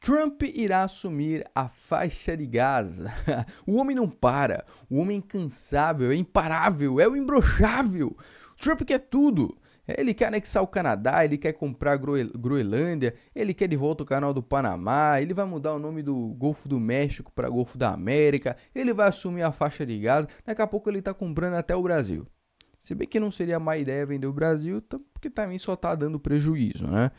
Trump irá assumir a faixa de Gaza. O homem não para. O homem é incansável, é imparável, é o imbrochável. Trump quer tudo. Ele quer anexar o Canadá, ele quer comprar a Groenlândia, ele quer de volta o canal do Panamá, ele vai mudar o nome do Golfo do México para Golfo da América, ele vai assumir a faixa de Gaza, daqui a pouco ele tá comprando até o Brasil. Se bem que não seria má ideia vender o Brasil, porque também só tá dando prejuízo, né?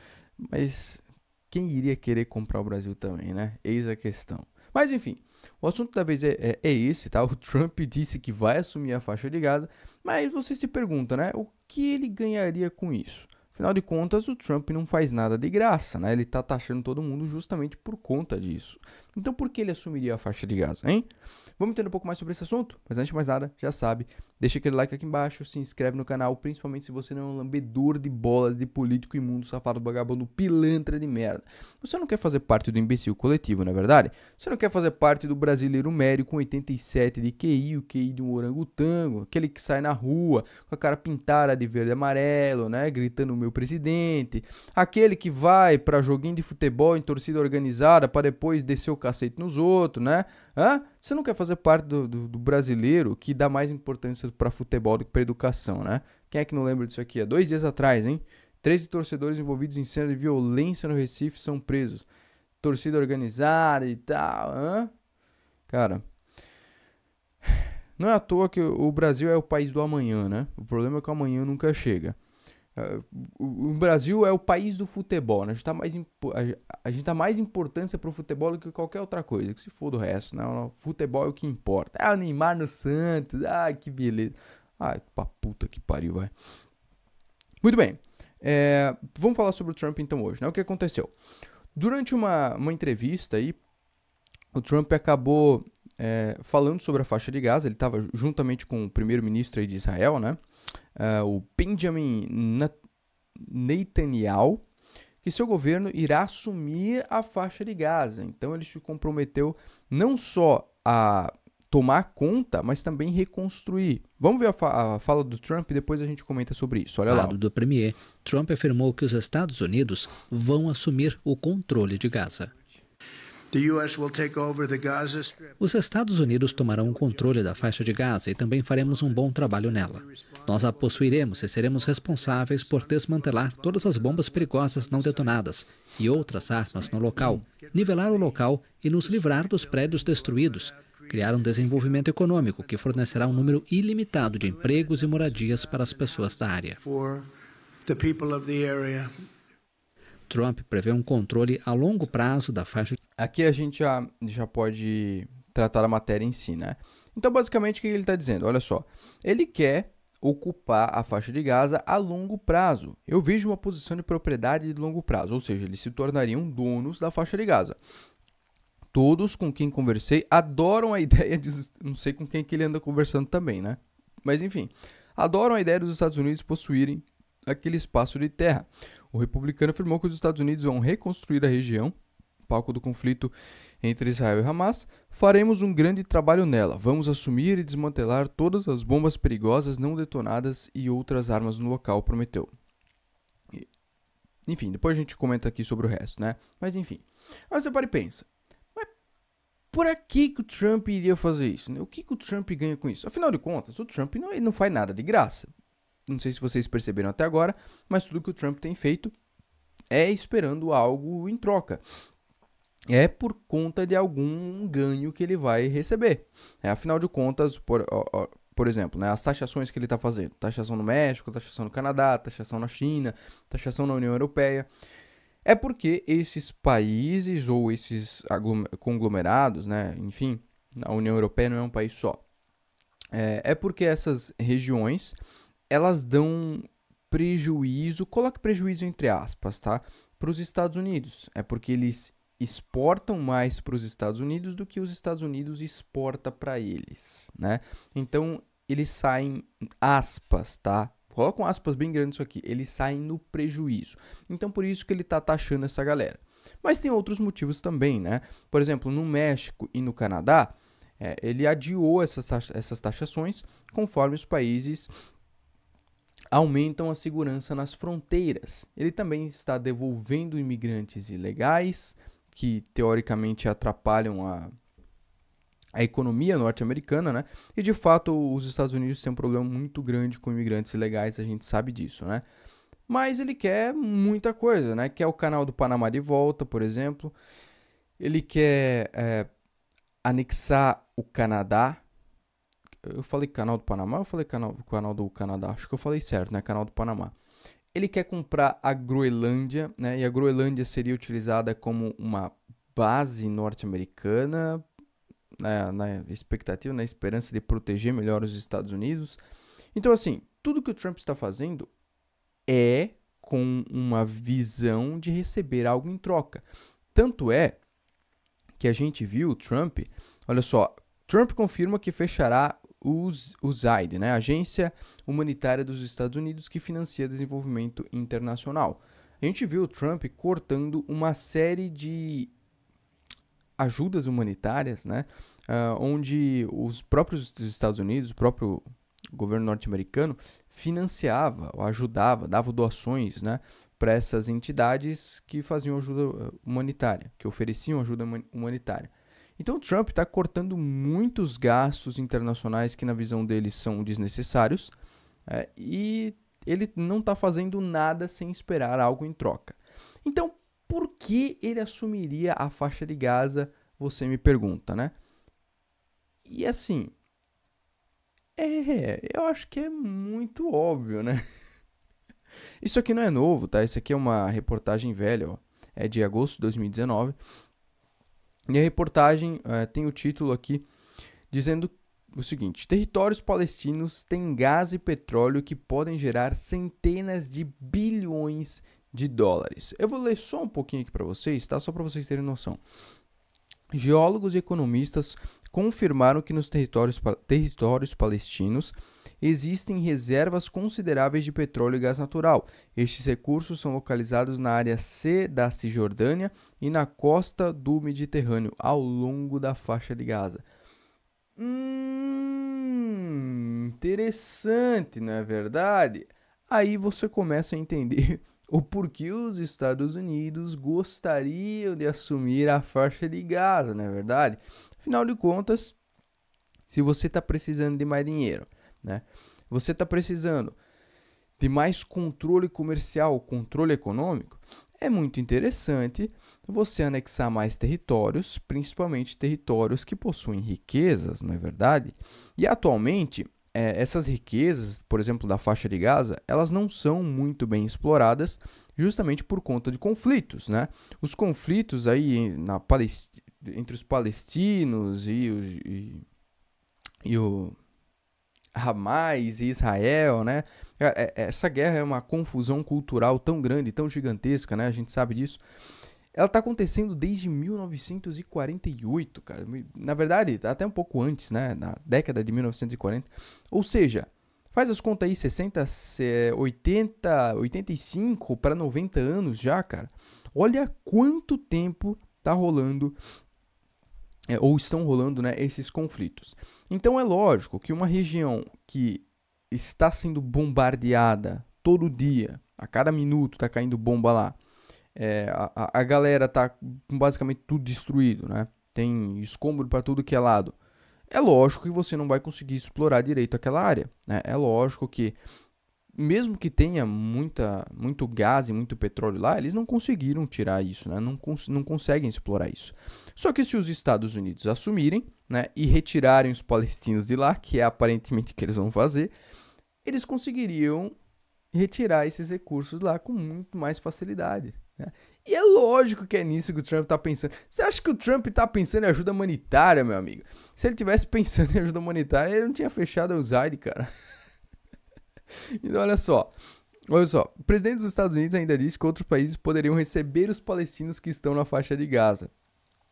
Mas quem iria querer comprar o Brasil também, né? Eis a questão. Mas enfim, o assunto da vez é esse, tá? O Trump disse que vai assumir a faixa de Gaza, mas você se pergunta, né? O que ele ganharia com isso? Afinal de contas, o Trump não faz nada de graça, né? Ele tá taxando todo mundo justamente por conta disso. Então por que ele assumiria a faixa de Gaza, hein? Vamos entender um pouco mais sobre esse assunto? Mas antes de mais nada, já sabe, deixa aquele like aqui embaixo, se inscreve no canal, principalmente se você não é um lambedor de bolas de político imundo, safado, vagabundo, pilantra de merda. Você não quer fazer parte do imbecil coletivo, não é verdade? Você não quer fazer parte do brasileiro médio com 87 de QI, o QI de um orangotango, aquele que sai na rua com a cara pintada de verde e amarelo, né, gritando o meu presidente, aquele que vai pra joguinho de futebol em torcida organizada para depois descer o cacete nos outros, né? Você não quer fazer parte do brasileiro que dá mais importância para futebol do que para educação, né? Quem é que não lembra disso aqui? Há 2 dias atrás, hein? 13 torcedores envolvidos em cena de violência no Recife são presos. Torcida organizada e tal, Cara, não é à toa que o Brasil é o país do amanhã, né? O problema é que o amanhã nunca chega. O Brasil é o país do futebol, né? A gente dá mais importância pro futebol do que qualquer outra coisa, que se for do resto, né? O futebol é o que importa. O Neymar no Santos, que beleza. Pra puta que pariu, vai. Muito bem, vamos falar sobre o Trump então hoje, né? O que aconteceu? Durante uma entrevista aí, o Trump acabou falando sobre a faixa de Gaza. Ele estava juntamente com o primeiro-ministro aí de Israel, né? O Benjamin Netanyahu, que seu governo irá assumir a faixa de Gaza. Então ele se comprometeu não só a tomar conta, mas também reconstruir. Vamos ver a fala do Trump e depois a gente comenta sobre isso. Olha lá. Do premier, Trump afirmou que os Estados Unidos vão assumir o controle de Gaza. Os Estados Unidos tomarão o controle da faixa de Gaza e também faremos um bom trabalho nela. Nós a possuiremos e seremos responsáveis por desmantelar todas as bombas perigosas não detonadas e outras armas no local, nivelar o local e nos livrar dos prédios destruídos, criar um desenvolvimento econômico que fornecerá um número ilimitado de empregos e moradias para as pessoas da área. Trump prevê um controle a longo prazo da faixa. Aqui a gente já pode tratar a matéria em si, né? Então, basicamente, o que ele está dizendo? Olha só, ele quer ocupar a faixa de Gaza a longo prazo. Eu vejo uma posição de propriedade de longo prazo, ou seja, eles se tornariam donos da faixa de Gaza. Todos com quem conversei adoram a ideia de... Não sei com quem que ele anda conversando também, né? Mas, enfim, adoram a ideia dos Estados Unidos possuírem aquele espaço de terra. O republicano afirmou que os Estados Unidos vão reconstruir a região, palco do conflito entre Israel e Hamas. Faremos um grande trabalho nela. Vamos assumir e desmantelar todas as bombas perigosas não detonadas e outras armas no local, prometeu. Enfim, depois a gente comenta aqui sobre o resto, né? Mas enfim, aí você para e pensa, mas por que o Trump iria fazer isso? Né? O que o Trump ganha com isso? Afinal de contas, o Trump ele não faz nada de graça. Não sei se vocês perceberam até agora, mas tudo que o Trump tem feito é esperando algo em troca. É por conta de algum ganho que ele vai receber. Afinal de contas, por exemplo, né, as taxações que ele está fazendo. Taxação no México, taxação no Canadá, taxação na China, taxação na União Europeia. É porque esses países ou esses conglomerados, né, enfim, a União Europeia não é um país só. É porque essas regiões... elas dão prejuízo, coloque prejuízo entre aspas, tá? Para os Estados Unidos. É porque eles exportam mais para os Estados Unidos do que os Estados Unidos exporta para eles, né? Então, eles saem, aspas, tá? Coloca um aspas bem grande isso aqui. Eles saem no prejuízo. Então, por isso que ele tá taxando essa galera. Mas tem outros motivos também, né? Por exemplo, no México e no Canadá, ele adiou essas taxações conforme os países aumentam a segurança nas fronteiras. Ele também está devolvendo imigrantes ilegais que teoricamente atrapalham a economia norte-americana, né? E de fato os Estados Unidos têm um problema muito grande com imigrantes ilegais, a gente sabe disso, né? Mas ele quer muita coisa, né? Quer o canal do Panamá de volta, por exemplo. Ele quer anexar o Canadá. Eu falei canal do Panamá ou eu falei canal do Canadá? Acho que eu falei certo, né? Canal do Panamá. Ele quer comprar a Groenlândia, né? E a Groenlândia seria utilizada como uma base norte-americana, né? Na expectativa, na esperança de proteger melhor os Estados Unidos. Então, assim, tudo que o Trump está fazendo é com uma visão de receber algo em troca. Tanto é que a gente viu o Trump, olha só, Trump confirma que fechará o USAID, né, a Agência Humanitária dos Estados Unidos que financia desenvolvimento internacional. A gente viu o Trump cortando uma série de ajudas humanitárias, né, onde os próprios Estados Unidos, o próprio governo norte-americano financiava, ou ajudava, dava doações, né, para essas entidades que faziam ajuda humanitária, que ofereciam ajuda humanitária. Então o Trump está cortando muitos gastos internacionais que na visão dele são desnecessários, e ele não está fazendo nada sem esperar algo em troca. Então por que ele assumiria a faixa de Gaza, você me pergunta, né? E assim, eu acho que é muito óbvio, né? Isso aqui não é novo, tá? Isso aqui é uma reportagem velha, ó. É de agosto de 2019. E a reportagem tem o título aqui dizendo o seguinte: territórios palestinos têm gás e petróleo que podem gerar centenas de bilhões de dólares. Eu vou ler só um pouquinho aqui para vocês, tá? Só para vocês terem noção. Geólogos e economistas confirmaram que nos territórios palestinos existem reservas consideráveis de petróleo e gás natural. Estes recursos são localizados na área C da Cisjordânia e na costa do Mediterrâneo, ao longo da faixa de Gaza. Interessante, não é verdade? Aí você começa a entender o porquê os Estados Unidos gostariam de assumir a faixa de Gaza, não é verdade? Afinal de contas, se você está precisando de mais dinheiro, né? Você está precisando de mais controle comercial, controle econômico, é muito interessante você anexar mais territórios, principalmente territórios que possuem riquezas, não é verdade? E atualmente, essas riquezas, por exemplo, da faixa de Gaza, elas não são muito bem exploradas justamente por conta de conflitos, né? Os conflitos aí entre os palestinos e o Hamas e Israel, né? Essa guerra é uma confusão cultural tão grande, tão gigantesca, né? A gente sabe disso. Ela está acontecendo desde 1948, cara. Na verdade, até um pouco antes, né? Na década de 1940. Ou seja, faz as contas aí, 60, 80, 85 para 90 anos já, cara. Olha quanto tempo tá rolando, ou estão rolando, né, esses conflitos. Então é lógico que uma região que está sendo bombardeada todo dia, a cada minuto tá caindo bomba lá, a galera tá com basicamente tudo destruído, né? Tem escombro para tudo que é lado. É lógico que você não vai conseguir explorar direito aquela área, né? É lógico que mesmo que tenha muito gás e muito petróleo lá, eles não conseguiram tirar isso, né? Não conseguem explorar isso. Só que se os Estados Unidos assumirem, né, e retirarem os palestinos de lá, que é aparentemente o que eles vão fazer, eles conseguiriam retirar esses recursos lá com muito mais facilidade, né? E é lógico que é nisso que o Trump tá pensando. Você acha que o Trump tá pensando em ajuda humanitária, meu amigo? Se ele tivesse pensando em ajuda humanitária, ele não tinha fechado a USAID, cara. Então, olha só, o presidente dos Estados Unidos ainda disse que outros países poderiam receber os palestinos que estão na faixa de Gaza.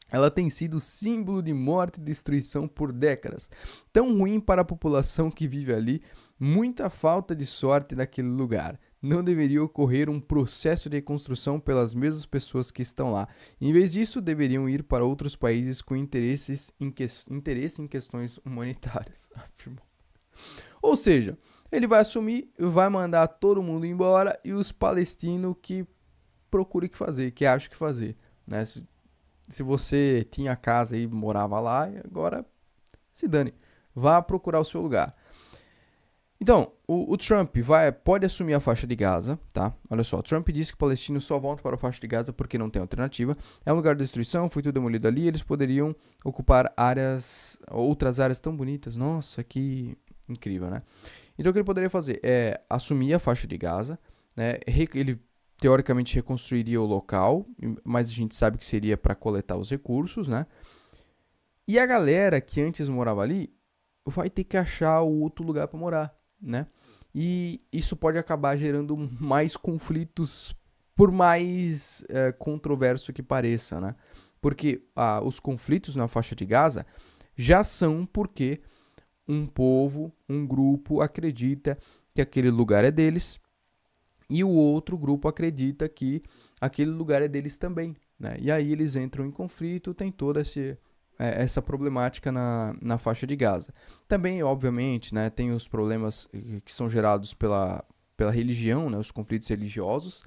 Ela tem sido símbolo de morte e destruição por décadas. Tão ruim para a população que vive ali, muita falta de sorte naquele lugar. Não deveria ocorrer um processo de reconstrução pelas mesmas pessoas que estão lá. Em vez disso, deveriam ir para outros países com interesse em questões humanitárias. Ou seja, ele vai assumir, vai mandar todo mundo embora e os palestinos que procurem o que fazer, que acham o que fazer, né? se você tinha casa e morava lá, agora se dane. Vá procurar o seu lugar. Então, o Trump pode assumir a faixa de Gaza, tá? Olha só, Trump disse que palestinos só voltam para a faixa de Gaza porque não tem alternativa. É um lugar de destruição, foi tudo demolido ali, eles poderiam ocupar outras áreas tão bonitas. Nossa, que incrível, né? Então o que ele poderia fazer é assumir a faixa de Gaza, né? Ele teoricamente reconstruiria o local, mas a gente sabe que seria para coletar os recursos, né? E a galera que antes morava ali vai ter que achar outro lugar para morar, né? E isso pode acabar gerando mais conflitos, por mais controverso que pareça, né? Porque os conflitos na faixa de Gaza já são porque um povo, um grupo acredita que aquele lugar é deles e o outro grupo acredita que aquele lugar é deles também, né? E aí eles entram em conflito, tem toda essa problemática na faixa de Gaza. Também, obviamente, né, tem os problemas que são gerados pela religião, né, os conflitos religiosos,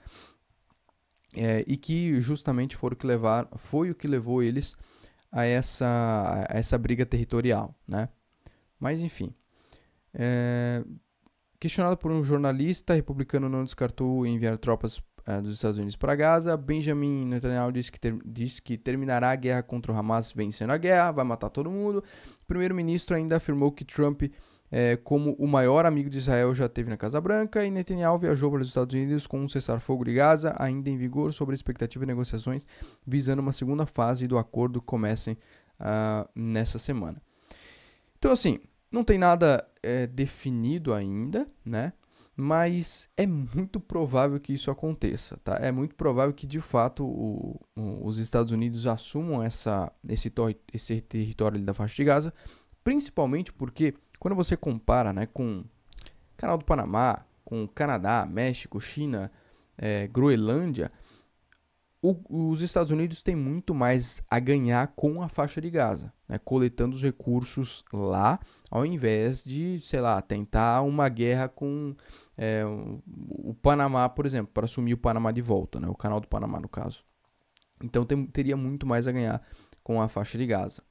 e que justamente foi o que levou eles a essa briga territorial, né? Mas, enfim. Questionado por um jornalista, republicano não descartou enviar tropas dos Estados Unidos para Gaza. Benjamin Netanyahu disse que terminará a guerra contra o Hamas vencendo a guerra, vai matar todo mundo. O primeiro-ministro ainda afirmou que Trump, como o maior amigo de Israel, já esteve na Casa Branca, e Netanyahu viajou para os Estados Unidos com um cessar-fogo de Gaza ainda em vigor, sobre a expectativa de negociações visando uma segunda fase do acordo que comecem nessa semana. Então, assim, não tem nada definido ainda, né? Mas é muito provável que isso aconteça, tá? É muito provável que, de fato, os Estados Unidos assumam esse território ali da faixa de Gaza, principalmente porque, quando você compara, né, com o Canal do Panamá, com o Canadá, México, China, Groenlândia, os Estados Unidos têm muito mais a ganhar com a faixa de Gaza, né, coletando os recursos lá, ao invés de, sei lá, tentar uma guerra com o Panamá, por exemplo, para assumir o Panamá de volta, né, o Canal do Panamá, no caso. Então teria muito mais a ganhar com a faixa de Gaza.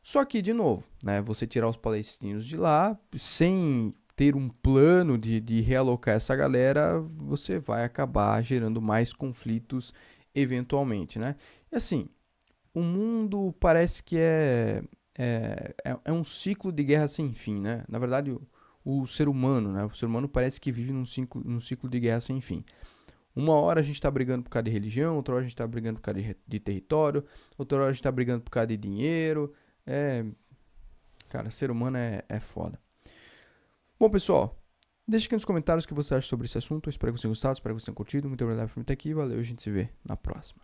Só que, de novo, né, você tirar os palestinos de lá, sem ter um plano de realocar essa galera, você vai acabar gerando mais conflitos eventualmente, né? E assim, o mundo parece que é um ciclo de guerra sem fim, né? Na verdade, o ser humano, né? O ser humano parece que vive num ciclo de guerra sem fim. Uma hora a gente tá brigando por causa de religião, outra hora a gente tá brigando por causa de território, outra hora a gente tá brigando por causa de dinheiro. Cara, ser humano é foda. Bom, pessoal, deixe aqui nos comentários o que você acha sobre esse assunto. Eu espero que vocês tenham gostado, espero que vocês tenham curtido. Muito obrigado por estar aqui. Valeu, a gente se vê na próxima.